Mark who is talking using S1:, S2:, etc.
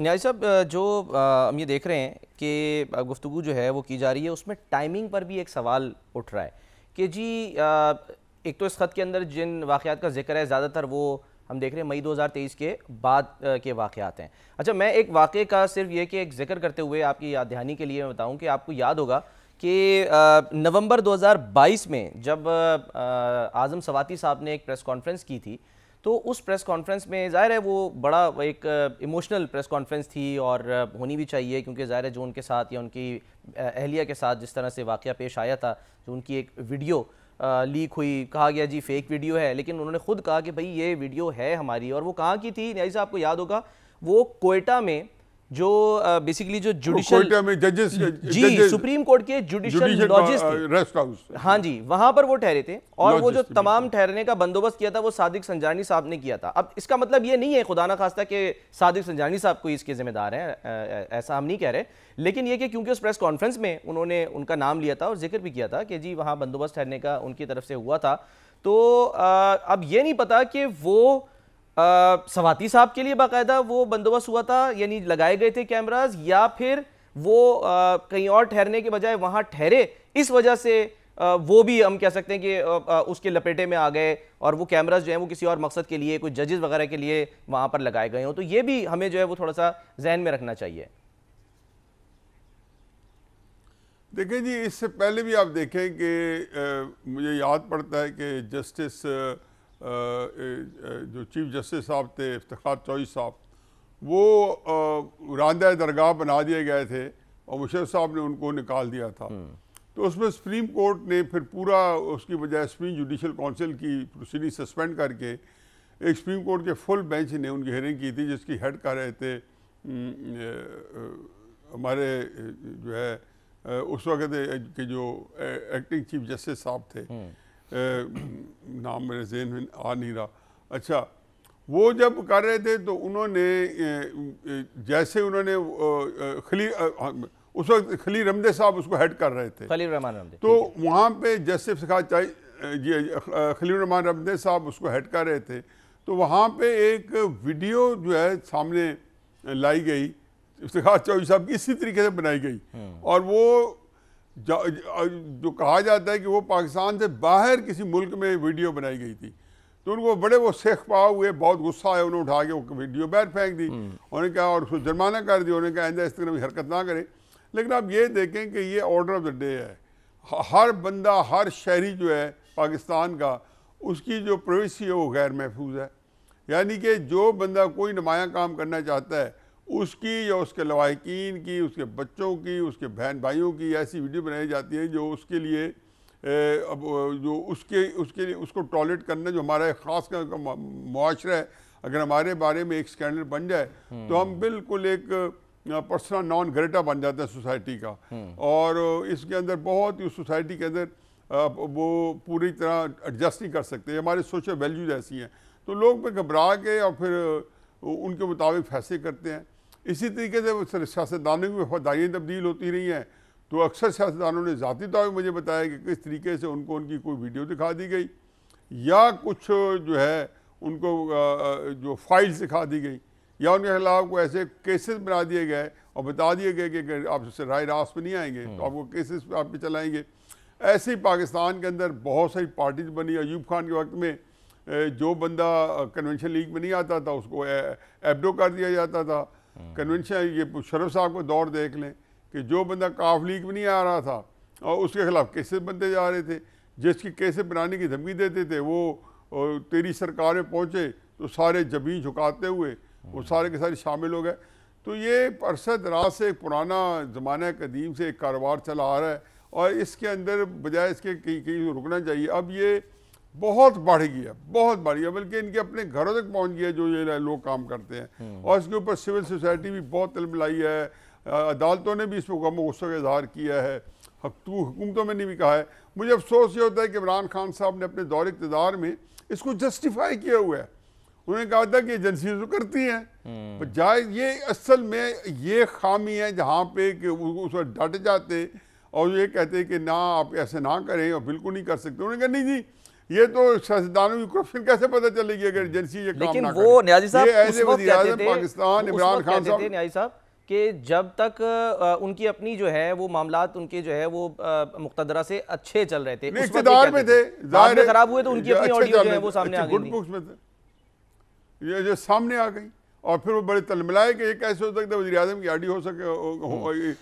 S1: न्याज़ साहब जो हम ये देख रहे हैं कि गुफ्तगू जो है वो की जा रही है, उसमें टाइमिंग पर भी एक सवाल उठ रहा है कि जी एक तो इस ख़त के अंदर जिन वाक़यात का जिक्र है ज़्यादातर वो हम देख रहे हैं मई 2023 के बाद के वाक़यात हैं। अच्छा, मैं एक वाक़े का सिर्फ ये कि एक ज़िक्र करते हुए आपकी याद दहानी के लिए मैं बताऊँ कि आपको याद होगा कि नवंबर 2022 में जब आज़म सवाती साहब ने एक प्रेस कॉन्फ्रेंस की थी, तो उस प्रेस कॉन्फ्रेंस में ज़ाहिर है वो बड़ा एक इमोशनल प्रेस कॉन्फ्रेंस थी और होनी भी चाहिए, क्योंकि ज़ाहिर है जो उनके साथ या उनकी अहलिया के साथ जिस तरह से वाक़या पेश आया था, जो उनकी एक वीडियो लीक हुई, कहा गया जी फेक वीडियो है, लेकिन उन्होंने खुद कहा कि भाई ये वीडियो है हमारी। और वो कहाँ की थी न्याज़ी साहब, आपको याद होगा, वो कोयटा में जो बेसिकली जो जुडिशल
S2: में जजेस
S1: जी सुप्रीम कोर्ट के जुडिशल लॉजेस थे,
S2: रेस्ट हाउस,
S1: हाँ जी, वहां पर वो ठहरे थे और वो जो तमाम ठहरने का बंदोबस्त किया था वो सादिक संजानी साहब ने किया था। अब इसका मतलब ये नहीं है खुदा ना खास्ता कि सादिक संजानी साहब को इसके जिम्मेदार हैं, ऐसा हम नहीं कह रहे, लेकिन ये कि क्योंकि उस प्रेस कॉन्फ्रेंस में उन्होंने उनका नाम लिया था और जिक्र भी किया था कि जी वहां बंदोबस्त ठहरने का उनकी तरफ से हुआ था, तो अब ये नहीं पता कि वो सवाती साहब के लिए बाकायदा वो बंदोबस्त हुआ था, यानी लगाए गए थे कैमरास, या फिर वो कहीं और ठहरने के बजाय वहां ठहरे, इस वजह से वो भी हम कह सकते हैं कि उसके लपेटे में आ गए और वो कैमरास जो है वो किसी और मकसद के लिए, कोई जजेस वगैरह के लिए वहां पर लगाए गए हों। तो ये भी हमें जो है वो थोड़ा सा जहन में रखना चाहिए।
S2: देखिए जी, इससे पहले भी आप देखें कि मुझे याद पड़ता है कि जस्टिस जो चीफ जस्टिस साहब थे इफ्तिखार चौधरी साहब, वो रांदा दरगाह बना दिए गए थे और मुशर्रफ साहब ने उनको निकाल दिया था। तो उसमें सुप्रीम कोर्ट ने फिर पूरा उसकी बजाय सुप्रीम जुडिशल काउंसिल की प्रोसीडिंग सस्पेंड करके एक सुप्रीम कोर्ट के फुल बेंच ने उनकी हियरिंग की थी, जिसकी हेड कर रहे थे हमारे जो है उस वक्त के जो एक्टिंग चीफ जस्टिस साहब थे, नाम मेरे ज़हन में आ नहीं रहा। अच्छा, वो जब कर रहे थे तो उन्होंने जैसे उन्होंने उस वक्त खलील रमदे साहब उसको हेड कर रहे थे,
S1: खलील रहमान रमदे,
S2: तो वहाँ पे जस्टिस खलील रहमान रमदे साहब उसको हेड कर रहे थे। तो वहाँ पे एक वीडियो जो है सामने लाई गई, इफ्तिखार चौधरी साहब की इसी तरीके से बनाई गई, और वो जो कहा जाता है कि वो पाकिस्तान से बाहर किसी मुल्क में वीडियो बनाई गई थी। तो उनको बड़े वो सेख पा हुए, बहुत गुस्सा आया, उन्होंने उठा के वो वीडियो बाहर फेंक दी। उन्होंने कहा और उसको जुर्माना कर दिया, उन्होंने कहा आइंदा इस तरह की हरकत ना करें। लेकिन आप ये देखें कि ये ऑर्डर ऑफ द डे है, हर बंदा, हर शहरी जो है पाकिस्तान का, उसकी जो प्राइवेसी है वो गैर महफूज है। यानी कि जो बंदा कोई नुमाया काम करना चाहता है, उसकी या उसके लवाहिकीन की, उसके बच्चों की, उसके बहन भाइयों की ऐसी वीडियो बनाई जाती है जो उसके लिए अब जो उसके लिए उसको टॉलरेट करना, जो हमारा एक ख़ास मुआशरा है, अगर हमारे बारे में एक स्कैंडल बन जाए तो हम बिल्कुल एक पर्सनल नॉन ग्रेटा बन जाता है सोसाइटी का, और इसके अंदर बहुत ही सोसाइटी के अंदर वो पूरी तरह एडजस्ट नहीं कर सकते। हमारे सोशल वैल्यूज ऐसी हैं, तो लोग पे घबरा के और फिर उनके मुताबिक फैसले करते हैं। इसी तरीके से सियासतदानों की वफादारियाँ तब्दील होती रही हैं। तो अक्सर सियासतदानों ने ज़ाती तौर पर मुझे बताया कि किस तरीके से उनको उनकी कोई वीडियो दिखा दी गई, या कुछ जो है उनको जो फाइल्स दिखा दी गई, या उनके खिलाफ कोई ऐसे केसेस बना दिए गए और बता दिए गए कि अगर आप उससे राय रास्त पे नहीं आएंगे तो आपको केसेस आप पे चलाएंगे। ऐसे ही पाकिस्तान के अंदर बहुत सारी पार्टीज बनी। अयूब खान के वक्त में जो बंदा कन्वेंशन लीग में नहीं आता था उसको एब्डो कर दिया जाता था। कन्वेंशन, ये मुशर्रफ साहब को दौर देख लें कि जो बंदा काफ लीग में नहीं आ रहा था और उसके खिलाफ केसेस बनते जा रहे थे, जिसकी केसेस बनाने की धमकी देते थे वो तेरी सरकार में पहुँचे तो सारे जबीन झुकाते हुए वो सारे के सारे शामिल हो गए। तो ये अरसद रात से एक पुराना ज़माना कदीम से एक कारोबार चला आ रहा है, और इसके अंदर बजाय इसके कहीं रुकना चाहिए। अब ये बहुत बढ़ गया, बहुत बढ़ गया, बल्कि इनके अपने घरों तक पहुंच गया जो ये लोग काम करते हैं, और इसके ऊपर सिविल सोसाइटी भी बहुत तलमलाई है, अदालतों ने भी इस पर गम गुस्सा का इजहार किया है, हुकूमतों में ने भी कहा है। मुझे अफसोस ये होता है कि इमरान खान साहब ने अपने दौर इक़्तिदार में इसको जस्टिफाई किया हुआ है। उन्होंने कहा था कि एजेंसियाँ तो करती हैं, बजाय ये असल में ये खामी है जहाँ पे कि उस पर डट जाते और ये कहते कि ना आप ऐसे ना करें और बिल्कुल नहीं कर सकते। उन्होंने कहा नहीं जी, ये तो सियासतदानों की करप्शन कैसे पता चलेगी अगर एजेंसी ये काम
S1: लेकिन
S2: ना
S1: वो न्याजी साहब
S2: ये
S1: उस
S2: ऐसे
S1: वक्त
S2: वज़ीर आज़म
S1: कहते थे,
S2: पाकिस्तान
S1: उस
S2: इमरान
S1: वक्त
S2: खान
S1: कहते थे
S2: साहब
S1: न्याजी साहब कि जब तक उनकी अपनी जो है वो मामलात उनके जो है वो मुक्तदरा से अच्छे चल रहे थे, उस वक्त ये
S2: इक़्तिदार
S1: कहते
S2: में थे,
S1: बाद में खराब हुए तो उनकी अपनी
S2: अच्छे
S1: ऑडियो
S2: चल
S1: जो है
S2: रहे
S1: वो
S2: थे,
S1: सामने आ
S2: अच्छे
S1: गई
S2: गुड
S1: थी।
S2: बुक्स में थे, ये जो सामने आ गई। और फिर वो बड़े तलमिलाए कि ये कैसे हो सकता है वज़ीर आज़म की ऑडियो हो सके